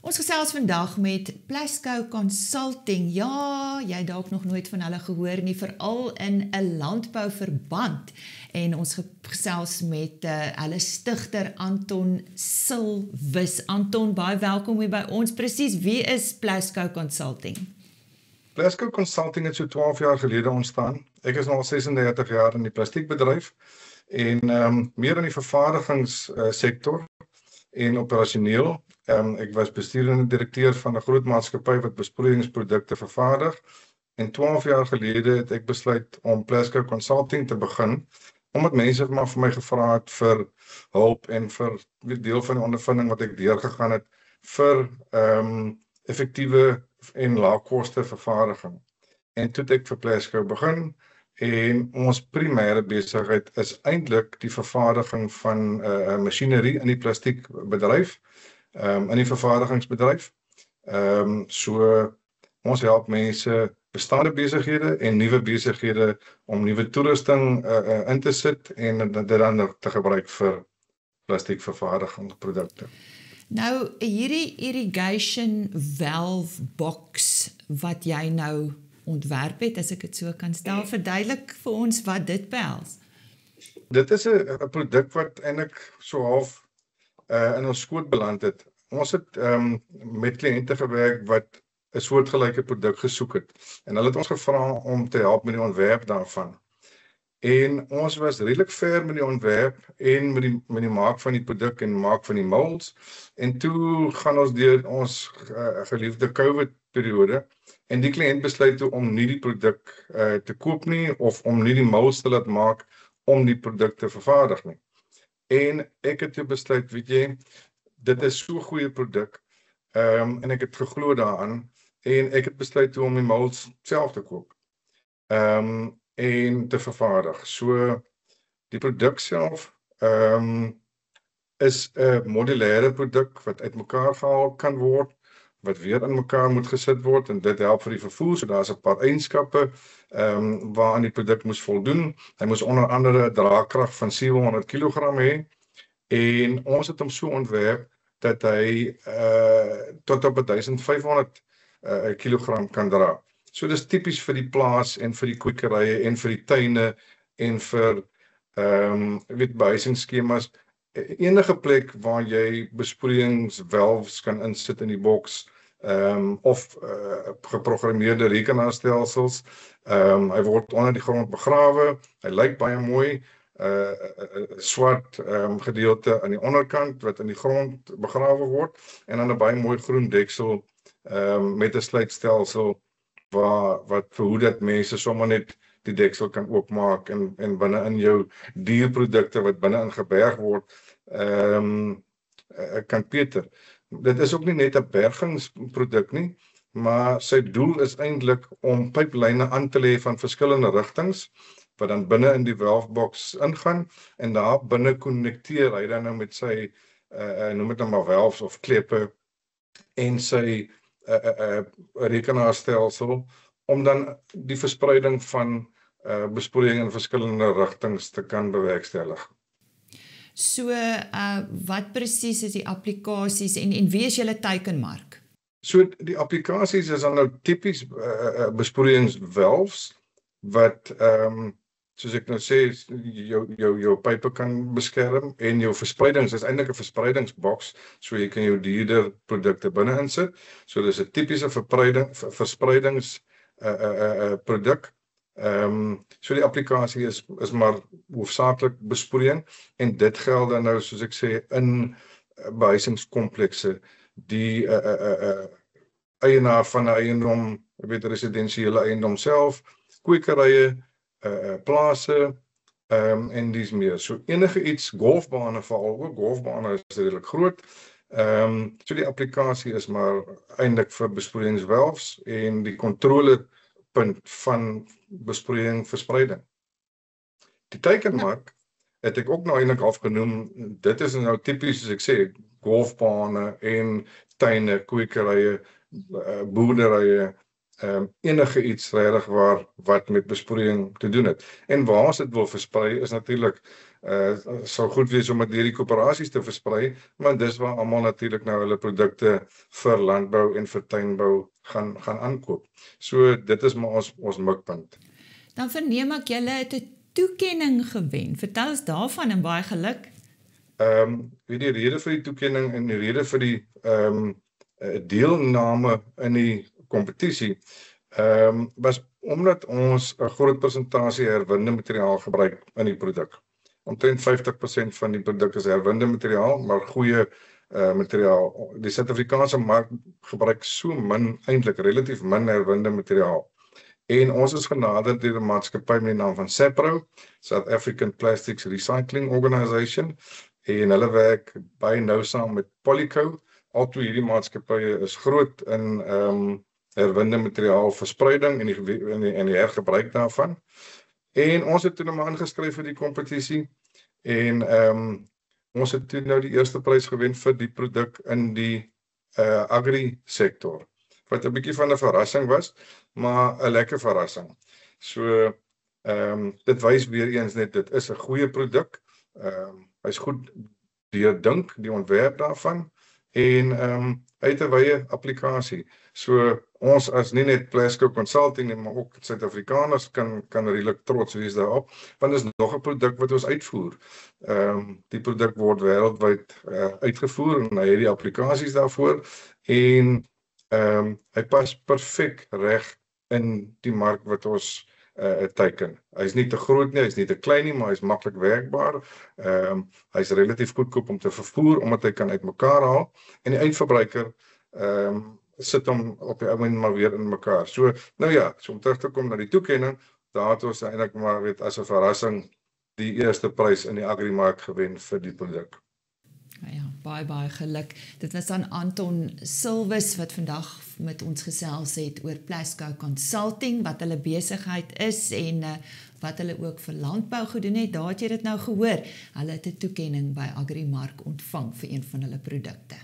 Ons gesels vandag met Plasco Consulting. Ja, jy het dalk nog nooit van hulle gehoor nie, veral in 'n landbouverband. En ons gesels met hulle stigter Anton Silwys. Anton, baie welkom hier by ons. Presies, wie is Plasco Consulting? Plasco Consulting het so 12 jaar gelede ontstaan. Ek is nou al 36 jaar in die plastiekbedryf en meer in die vervaardigingssektor en operasioneel. Ek was bestuurende direkteur van 'n groot maatskappy wat besproeiingsprodukte vervaardig. En 12 jaar gelede het ek besluit om Plasco Consulting te begin, omdat mense maar vir my gevra het vir hulp en vir deel van die ondervinding wat ek deurgegaan het vir effektiewe en laagkoste vervaardiging. En toe het ek vir Plasco begin en ons primêre besigheid is eintlik die vervaardiging van masjinerie in die plastiekbedryf, in die vervaardigingsbedryf. So ons help mense bestaande besighede en nuwe besighede om nuwe toerusting in te sit en dit dan te gebruik vir plastiekvervaardigingsprodukte. Nou, hierdie irrigation valve box wat jy nou ontwerp het, as ek dit so kan stel, verduidelik vir ons wat dit behels. Dit is 'n produk wat eintlik so half in ons skoot beland het. Ons het met kliënte gewerk wat 'n soortgelyke produk gesoek het. En hulle het ons gevra om te help met die ontwerp daarvan. En ons was redelik ver met die ontwerp en met die maak van die produk en maak van die molds. En toe gaan ons deur ons geliefde COVID periode en die kliënt besluit toe om nie die produk te koop nie of om nie die molds te laat maak om die produk te vervaardig nie. En ek het toe besluit, weet jy, dit is so 'n goeie produk en ek het geglo daaraan en ek het besluit toe om die molds self te koop en te vervaardig. So die produk self is 'n modulêre produk wat uitmekaar gehaal kan word, wat weer in mekaar moet gesit word en dit help vir die vervoer. So daar's 'n paar eienskappe waaraan die produk moes voldoen. Hy moes onder andere 'n draagkrag van 700 kg hê en ons het hom so ontwerp dat hy tot op 1500 kg kan dra. So dis tipies vir die plaas en vir die kwekerye en vir die tuine en vir behuisingsskemas. Enige plek waar jy besproeiingsvalves kan insit in die boks of geprogrammeerde rekenaarstelsels. Hy word onder die grond begrawe. Hy lyk baie mooi. Swart gedeelte aan die onderkant wat in die grond begrawe word en dan 'n baie mooi groen deksel met 'n sluitstelsel wat verhoed dat mense sommer net die deksel kan oopmaak en binne in jou dierprodukte wat binne in geberg word kan peter. Dit is ook nie net 'n bergingsproduk nie, maar sy doel is eintlik om pyplyne aan te lê van verskillende rigtings wat dan binne in die valvebox ingaan en daar binne konnekteer hy dan nou met sy noem dit nou maar valves of kleppe en sy rekenaarstelsel om dan die verspreiding van besproeiing in verskillende rigtings te kan bewerkstellig. So, wat presies is die applikasies en wie is julle teikenmark? So die applikasies is dan nou tipies besproeiingsvalves wat soos ek nou sê, jou pype kan beskerm en jou verspreidings is eintlik 'n verspreidingsboks, so jy kan jou dierder produkte binne insit. So dis 'n tipiese verspreidingsproduk. So die applikasie is maar hoofsaaklik besproeiing en dit geld dan nou soos ek sê in behuisingskomplekse. Die eienaar van 'n eiendom, residensiële eiendom self, kwekerye, plase en dis meer. So enige iets, golfbane veral ook, golfbane is redelik groot. So die applikasie is maar eintlik vir besproeiingsvalves en die kontrolepunt van besproeiing verspreiding. Die teikenmark het ek ook nou eintlik afgenoem, dit is nou tipies soos ek sê, golfbane en tuine, kwekerye, boerderye enige iets regtig wat met besproeiing te doen het. En waar ons dit wil versprei is natuurlik sou goed wees om dit deur die koöperasies te versprei, want dis waar almal natuurlik nou hulle produkte vir landbou en vir tuinbou gaan aankoop. So dit is maar ons mikpunt. Dan verneem ek julle het 'n toekenning gewen. Vertel ons daarvan en baie geluk. Die rede vir die toekenning en die rede vir die deelname in die kompetisie was omdat ons 'n groot persentasie herwinde materiaal gebruik in die produk. Omtrent 50% van die produk is herwinde materiaal, maar goeie materiaal. Die Suid-Afrikaanse mark gebruik so min, eintlik relatief min herwinde materiaal. En ons is genaderd deur 'n maatskappy met die naam van SAPRO, South African Plastics Recycling Organisation, en hulle werk baie nou saam met Polyco. Al twee hierdie maatskappye is groot in herwinde materiaal verspreiding en die hergebruik daarvan. En ons het toe maar ingeskryf vir die kompetisie en ons het toe nou die eerste prys gewen vir die produk in die agri sektor. Wat 'n bietjie van 'n verrassing was, maar 'n lekker verrassing. So dit wys weer eens net dit is 'n goeie produk. Hy's goed deurdink die ontwerp daarvan en hy het 'n wye applikasie. So ons as nie net Plasco Consulting nie, maar ook Suid-Afrikaners kan redelik trots wees daarop, want dit is nog 'n produk wat ons uitvoer. Die produk word wêreldwyd uitgevoer en hy het die applikasies daarvoor en hy pas perfek reg in die mark wat ons teiken. Hy's nie te groot nie, hy's nie te klein nie, maar hy's maklik werkbaar. Hy's relatief goedkoop om te vervoer omdat hy kan uitmekaar haal en die eindverbruiker sit hom op die ou end maar weer in mekaar. So nou ja, so om terug te kom na die toekenning, daar het ons eintlik maar as 'n verrassing die eerste prys in die agrimark gewen vir die produk. Ja, baie geluk. Dit was dan Anton Silwes wat vandag met ons gesels het oor Plasco Consulting, wat hulle besigheid is en wat hulle ook vir landbou gedoen het. Daar het jy dit nou gehoor. Hulle het 'n toekenning by Agrimark ontvang vir een van hulle produkte.